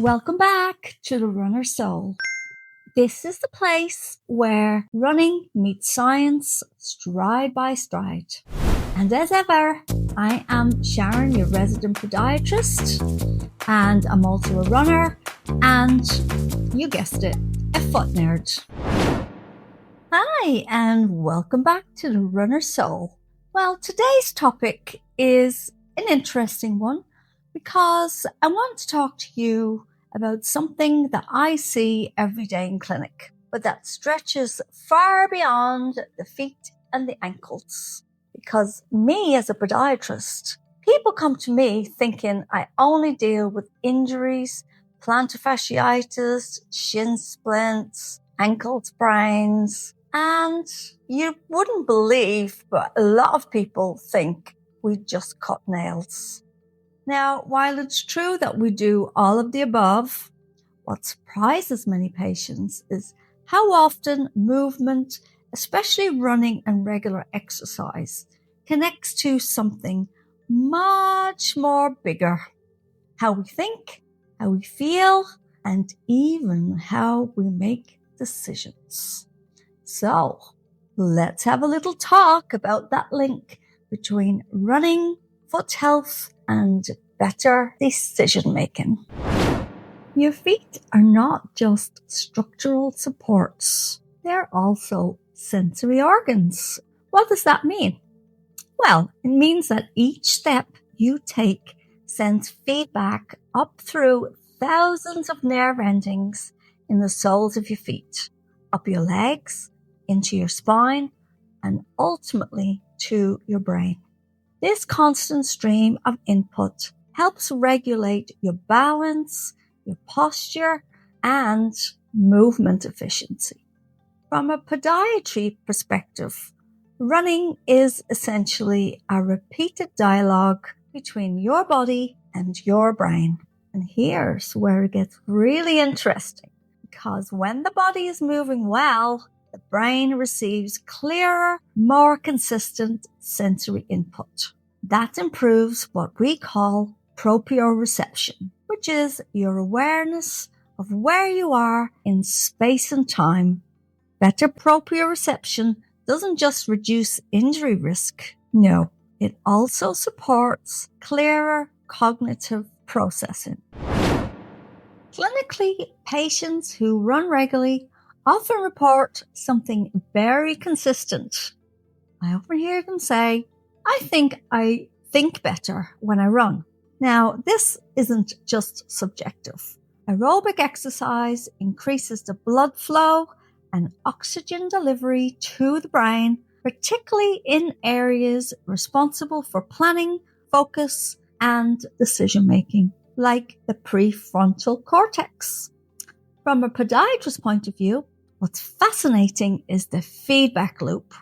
Welcome back to the Runner Soul. This is the place where running meets science stride by stride. And as ever, I am Sharon, your resident podiatrist, and I'm also a runner, and you guessed it, a foot nerd. Hi, and welcome back to the Runner Soul. Well, today's topic is an interesting one because I want to talk to you about something that I see every day in clinic, but that stretches far beyond the feet and the ankles. Because me as a podiatrist, people come to me thinking I only deal with injuries, plantar fasciitis, shin splints, ankle sprains, and you wouldn't believe, but a lot of people think we just cut nails. Now, while it's true that we do all of the above, what surprises many patients is how often movement, especially running and regular exercise, connects to something much more bigger. How we think, how we feel, and even how we make decisions. So, let's have a little talk about that link between running, foot health, and better decision making. Your feet are not just structural supports, they're also sensory organs. What does that mean? Well, it means that each step you take sends feedback up through thousands of nerve endings in the soles of your feet, up your legs, into your spine, and ultimately to your brain. This constant stream of input helps regulate your balance, your posture, and movement efficiency. From a podiatry perspective, running is essentially a repeated dialogue between your body and your brain. And here's where it gets really interesting, because when the body is moving well, the brain receives clearer, more consistent sensory input. That improves what we call proprioception, which is your awareness of where you are in space and time. Better proprioception doesn't just reduce injury risk. No, it also supports clearer cognitive processing. Clinically, patients who run regularly often report something very consistent. I often hear them say, I think better when I run. Now, this isn't just subjective. Aerobic exercise increases the blood flow and oxygen delivery to the brain, particularly in areas responsible for planning, focus, and decision-making, like the prefrontal cortex. From a podiatrist point of view, what's fascinating is the feedback loop.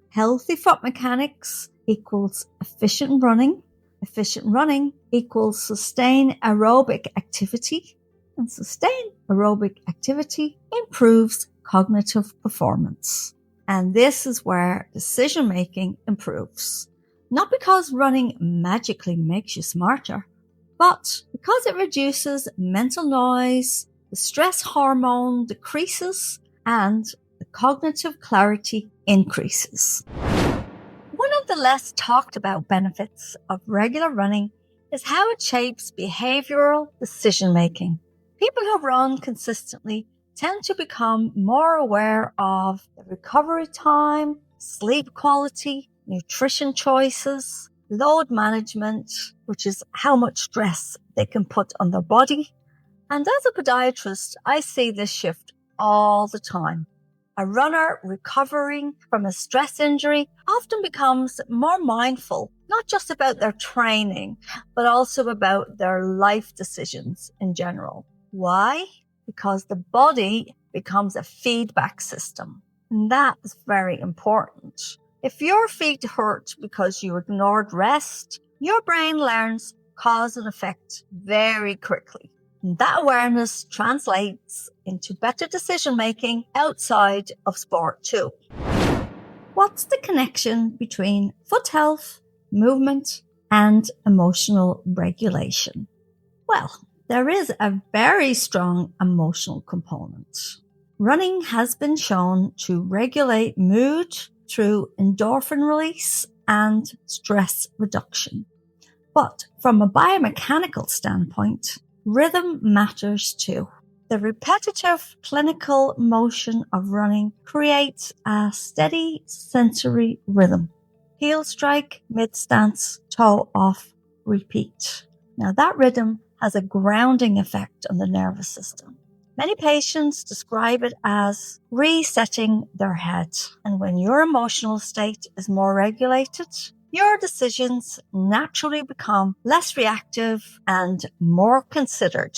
Healthy foot mechanics equals efficient running. Efficient running equals sustained aerobic activity. And sustained aerobic activity improves cognitive performance. And this is where decision making improves. Not because running magically makes you smarter, but because it reduces mental noise, the stress hormone decreases, and the cognitive clarity increases. One of the less talked about benefits of regular running is how it shapes behavioral decision making. People who run consistently tend to become more aware of the recovery time, sleep quality, nutrition choices, load management, which is how much stress they can put on their body. And as a podiatrist, I see this shift all the time. A runner recovering from a stress injury often becomes more mindful, not just about their training, but also about their life decisions in general. Why? Because the body becomes a feedback system. And that is very important. If your feet hurt because you ignored rest, your brain learns cause and effect very quickly. And that awareness translates into better decision making outside of sport too. What's the connection between foot health, movement, and emotional regulation? Well, There is a very strong emotional component. Running has been shown to regulate mood through endorphin release and stress reduction. But from a biomechanical standpoint, rhythm matters too. The repetitive clinical motion of running creates a steady sensory rhythm. Heel strike, mid-stance, toe off, repeat. Now that rhythm has a grounding effect on the nervous system. Many patients describe it as resetting their head. And when your emotional state is more regulated, your decisions naturally become less reactive and more considered.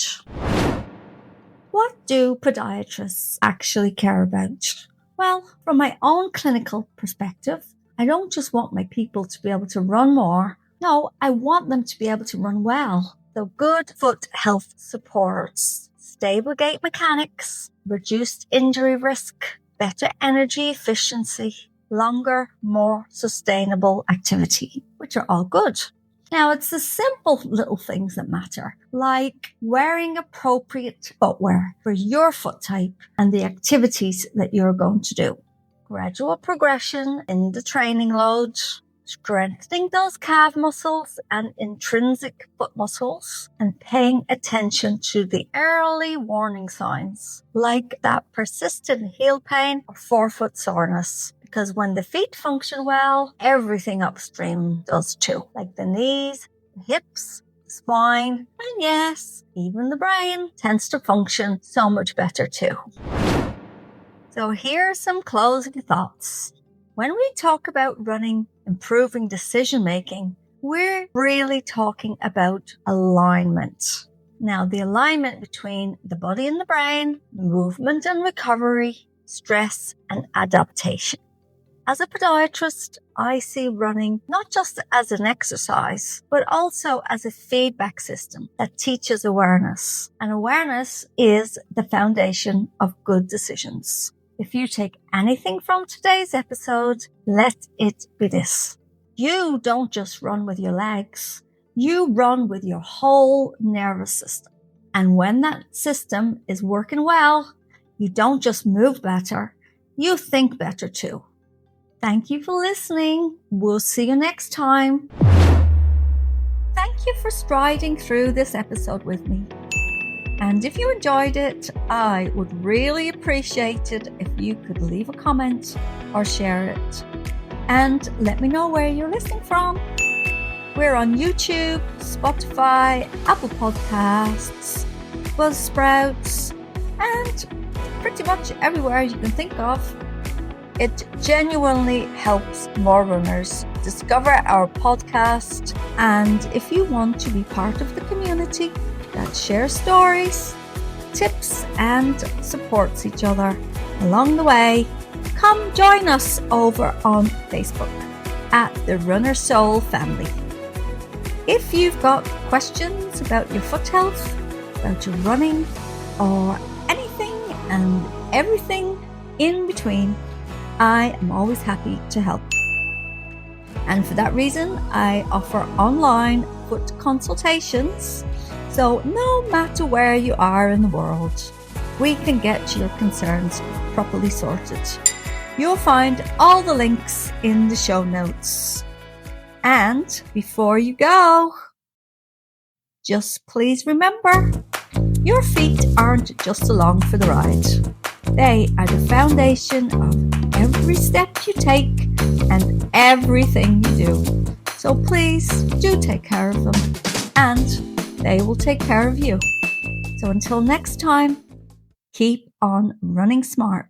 What do podiatrists actually care about? Well, from my own clinical perspective, I don't just want my people to be able to run more. No, I want them to be able to run well. So good foot health supports stable gait mechanics, reduced injury risk, better energy efficiency, longer, more sustainable activity, which are all good. Now, it's the simple little things that matter, like wearing appropriate footwear for your foot type and the activities that you're going to do. Gradual progression in the training load, strengthening those calf muscles and intrinsic foot muscles, and paying attention to the early warning signs, like that persistent heel pain or forefoot soreness. Because when the feet function well, everything upstream does too, like the knees, the hips, the spine, and yes, even the brain tends to function so much better too. So here are some closing thoughts. When we talk about running, improving decision making, we're really talking about alignment. Now, the alignment between the body and the brain, movement and recovery, stress and adaptation. As a podiatrist, I see running not just as an exercise, but also as a feedback system that teaches awareness. And awareness is the foundation of good decisions. If you take anything from today's episode, let it be this. You don't just run with your legs. You run with your whole nervous system. And when that system is working well, you don't just move better, you think better too. Thank you for listening. We'll see you next time. Thank you for striding through this episode with me. And if you enjoyed it, I would really appreciate it if you could leave a comment or share it. And let me know where you're listening from. We're on YouTube, Spotify, Apple Podcasts, Buzzsprouts, and pretty much everywhere you can think of. It genuinely helps more runners discover our podcast. And if you want to be part of the community that shares stories, tips, and supports each other along the way, come join us over on Facebook at the Runner Soul family. If you've got questions about your foot health, about your running, or anything and everything in between, I am always happy to help. And for that reason, I offer online foot consultations. So no matter where you are in the world, we can get your concerns properly sorted. You'll find all the links in the show notes. And before you go, just please remember, your feet aren't just along for the ride. They are the foundation of every step you take and everything you do. So please do take care of them, and they will take care of you. So until next time, keep on running smart.